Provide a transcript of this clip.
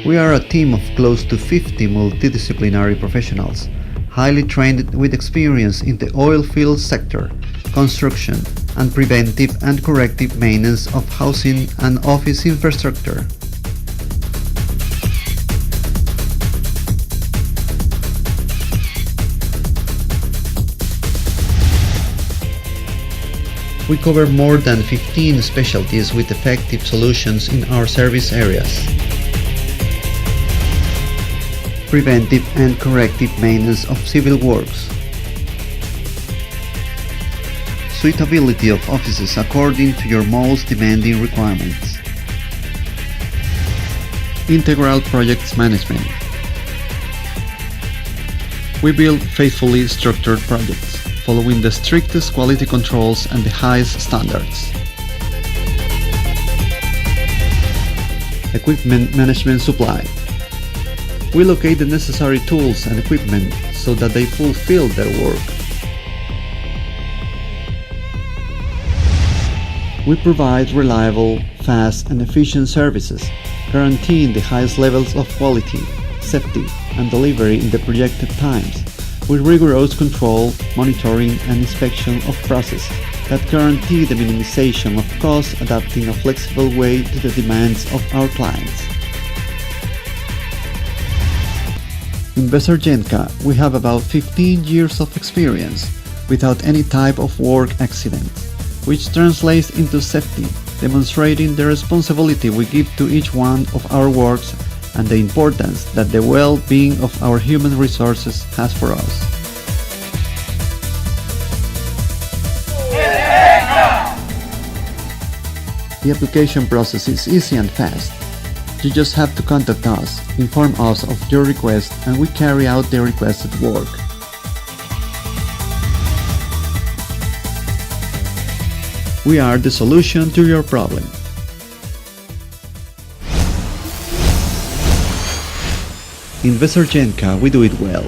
We are a team of close to 50 multidisciplinary professionals, highly trained with experience in the oil field sector, construction, and preventive and corrective maintenance of housing and office infrastructure. We cover more than 15 specialties with effective solutions in our service areas. Preventive and corrective maintenance of civil works. Suitability of offices according to your most demanding requirements. Integral projects management. We build faithfully structured projects, following the strictest quality controls and the highest standards. Equipment management supply. We locate the necessary tools and equipment so that they fulfill their work. We provide reliable, fast and efficient services, guaranteeing the highest levels of quality, safety and delivery in the projected times, with rigorous control, monitoring and inspection of processes that guarantee the minimization of costs, adapting a flexible way to the demands of our clients. In Vesergen, we have about 15 years of experience without any type of work accident, which translates into safety, demonstrating the responsibility we give to each one of our works and the importance that the well-being of our human resources has for us. The application process is easy and fast. You just have to contact us, inform us of your request, and we carry out the requested work. We are the solution to your problem. In Vesergen, we do it well.